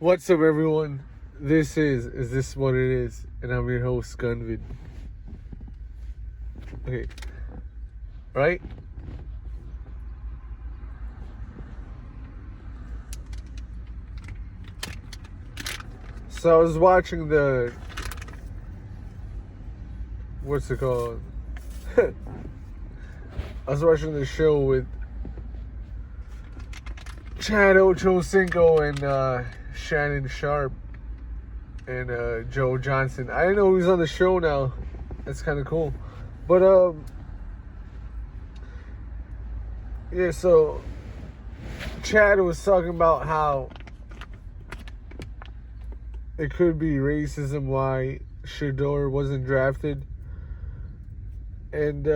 What's up, everyone? This is this what it is? And I'm your host, Gunvid. Okay, right? So I was watching what's it called? I was watching the show with Chad Ochocinco and Shannon Sharp and Joe Johnson. I didn't know he was on the show now. That's kind of cool. But yeah, so Chad was talking about how it could be racism why Shedeur wasn't drafted. And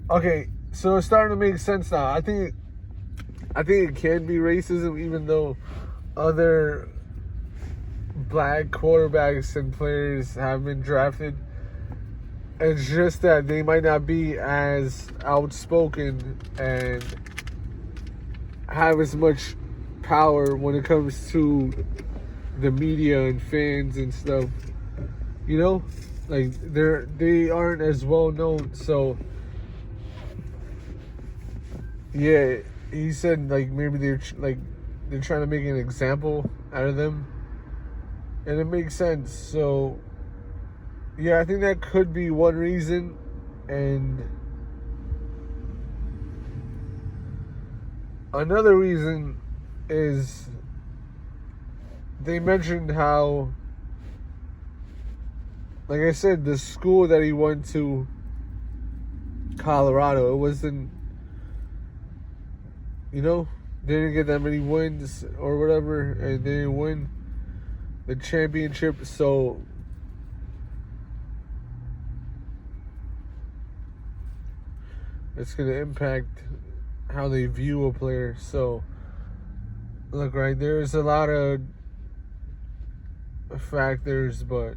okay, so it's starting to make sense now. I think it can be racism, even though other black quarterbacks and players have been drafted. It's just that they might not be as outspoken and have as much power when it comes to the media and fans and stuff. You know, like they aren't as well known. So yeah, he said like maybe they're trying to make an example out of them, and it makes sense. So yeah, I think that could be one reason. And another reason is they mentioned how, like I said, the school that he went to, Colorado, it wasn't, you know, they didn't get that many wins or whatever, and they didn't win the championship. So it's going to impact how they view a player. So look, right, there's a lot of factors, but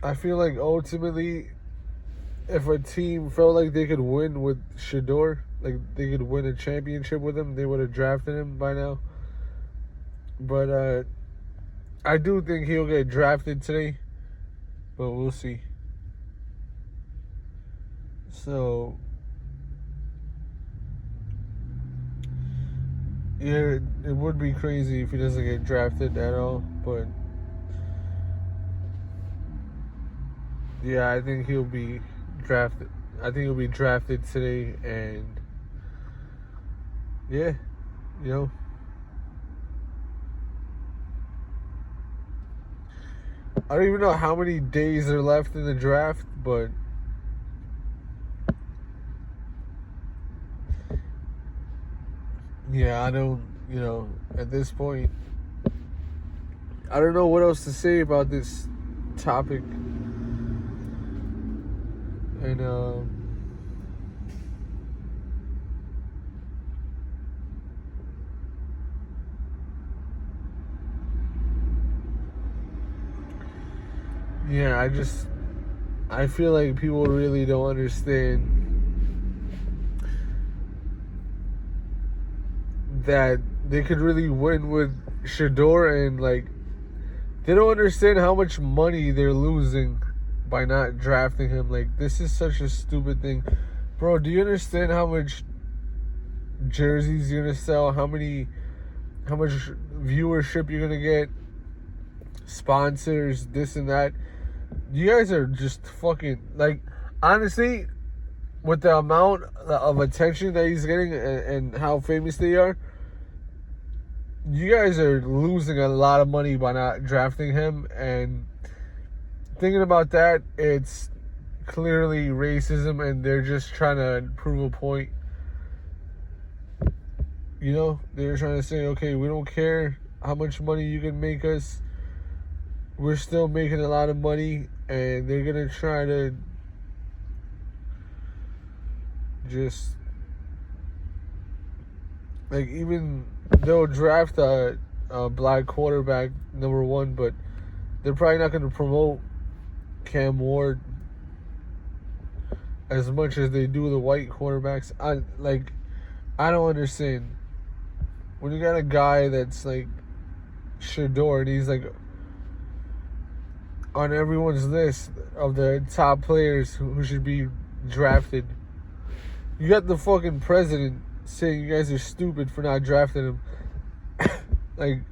I feel like ultimately, if a team felt like they could win with Shedeur, like they could win a championship with him, they would have drafted him by now. But I do think he'll get drafted today, but we'll see. So yeah, it would be crazy if he doesn't get drafted at all, but yeah, I think he'll be drafted. I think he'll be drafted today, and yeah, you know, I don't even know how many days are left in the draft, but yeah, I don't, you know, at this point, I don't know what else to say about this topic. And yeah, I feel like people really don't understand that they could really win with Shedeur, and like they don't understand how much money they're losing by not drafting him. Like, this is such a stupid thing. Bro, do you understand how much jerseys you're gonna sell? How much viewership you're gonna get? Sponsors, this and that. You guys are just fucking, like, honestly, with the amount of attention that he's getting and how famous they are, you guys are losing a lot of money by not drafting him. And thinking about that, it's clearly racism, and they're just trying to prove a point. You know, they're trying to say, okay, we don't care how much money you can make us. We're still making a lot of money, and they're going to try to just, like, even they'll draft a black quarterback, number one, but they're probably not going to promote Cam Ward as much as they do the white quarterbacks. I don't understand. When you got a guy that's like Shedeur, and he's like on everyone's list of the top players who should be drafted. You got the fucking president saying you guys are stupid for not drafting him. Like,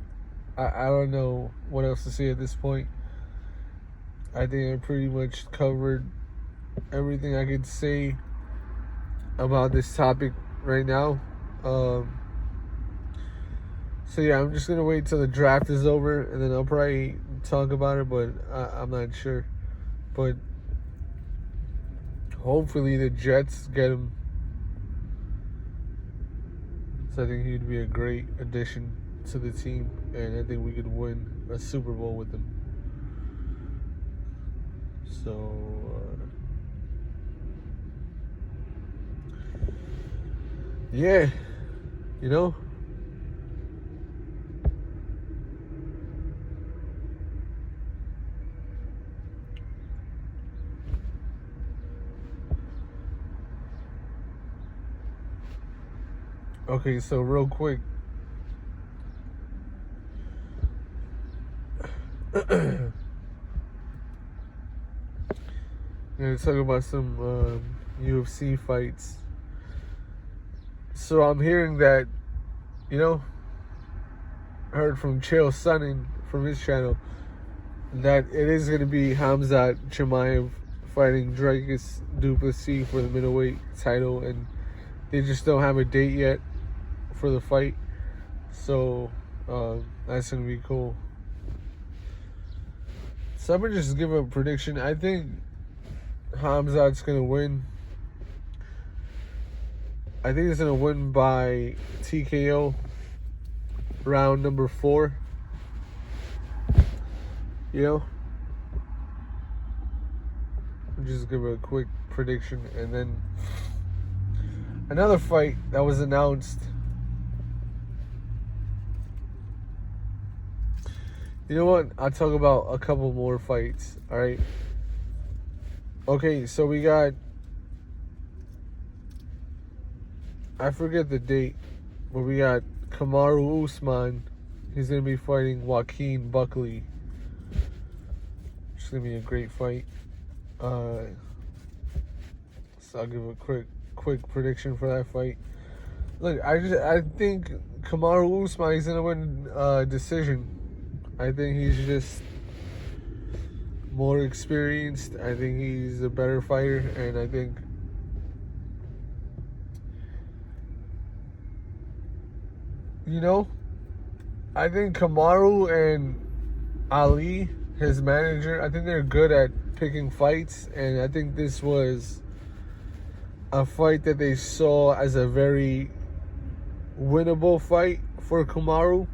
I don't know what else to say at this point. I think I pretty much covered everything I could say about this topic right now. So yeah, I'm just gonna wait till the draft is over, and then I'll probably talk about it, but I'm not sure. But hopefully the Jets get him. So I think he'd be a great addition to the team, and I think we could win a Super Bowl with him. So yeah, you know. Okay, so real quick. I'm going to talk about some UFC fights. So I'm hearing that, heard from Chael Sonnen from his channel, that it is going to be Khamzat Chimaev fighting Dricus Duplessis for the middleweight title, and they just don't have a date yet for the fight. So that's going to be cool. So I'm going to just give a prediction. I think Khamzat's going to win. I think he's going to win by TKO round number 4. I'll just give a quick prediction. And then another fight that was announced. You know what? I'll talk about a couple more fights. All right. Okay, so we got, I forget the date, but we got Kamaru Usman. He's going to be fighting Joaquin Buckley. It's going to be a great fight. So I'll give a quick prediction for that fight. Look, I think Kamaru Usman is going to win decision. I think he's just more experienced. I think he's a better fighter, and I think I think Kamaru and Ali, his manager, I think they're good at picking fights, and I think this was a fight that they saw as a very winnable fight for Kamaru,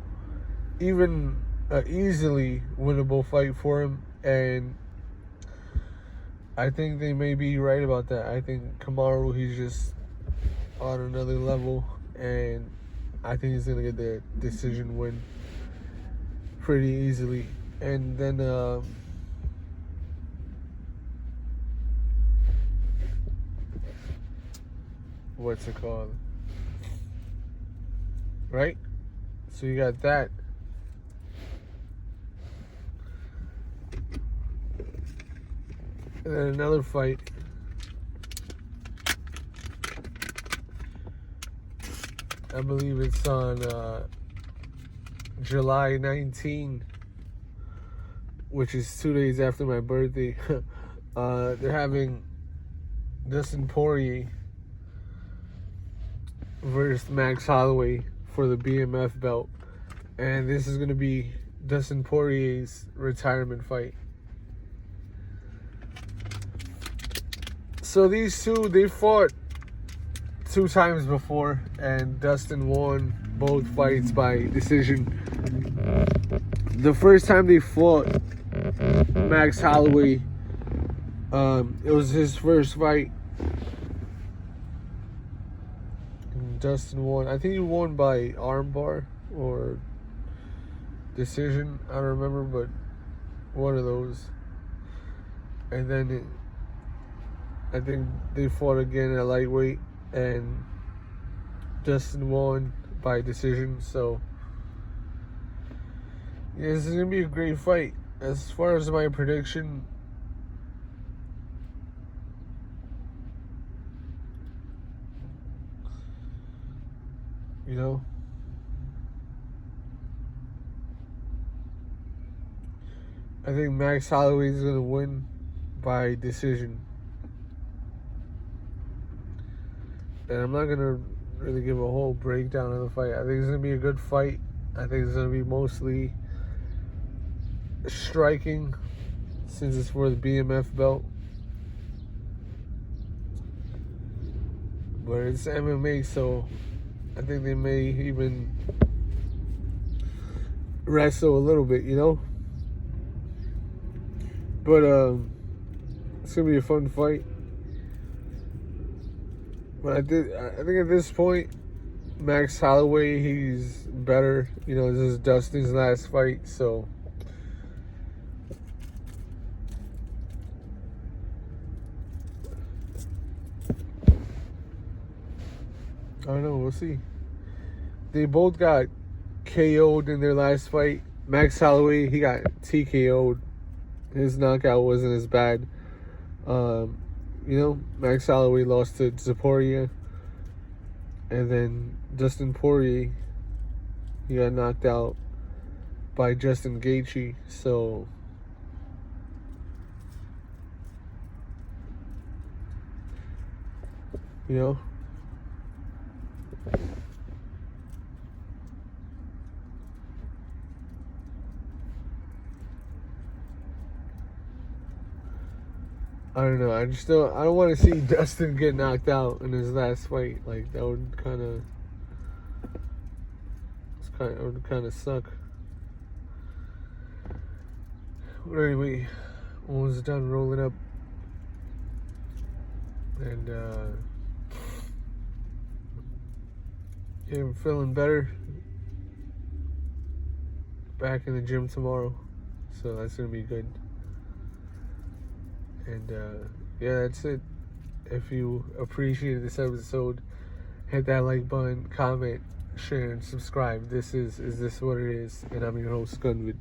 even an easily winnable fight for him, and I think they may be right about that. I think Kamaru, he's just on another level, and I think he's gonna get the decision win pretty easily. And then what's it called? Right? So you got that. And then another fight. I believe it's on July 19, which is 2 days after my birthday. They're having Dustin Poirier versus Max Holloway for the BMF belt. And this is going to be Dustin Poirier's retirement fight. So these two, they fought 2 times before, and Dustin won both fights by decision. The first time they fought, Max Holloway, it was his first fight. And Dustin won. I think he won by armbar or decision. I don't remember, but one of those. And then I think they fought again at lightweight, and Dustin won by decision. So yeah, this is gonna be a great fight. As far as my prediction, you know, I think Max Holloway is gonna win by decision. And I'm not gonna really give a whole breakdown of the fight. I think it's gonna be a good fight. I think it's gonna be mostly striking, since it's for the BMF belt. But it's MMA, so I think they may even wrestle a little bit, you know? But it's gonna be a fun fight. But I think at this point, Max Holloway, he's better. You know, this is Dustin's last fight, so I don't know. We'll see. They both got KO'd in their last fight. Max Holloway, he got TKO'd. His knockout wasn't as bad. You know, Max Holloway lost to Zaporia. And then Dustin Poirier, he got knocked out by Justin Gaethje. So you know, I don't know. I don't want to see Dustin get knocked out in his last fight. Like, that would kind of suck. But anyway, almost done rolling up, and yeah, I'm feeling better. Back in the gym tomorrow, so that's gonna be good. And yeah, that's it. If you appreciated this episode, hit that like button, comment, share, and subscribe. This is this what it is? And I'm your host, Gunvid.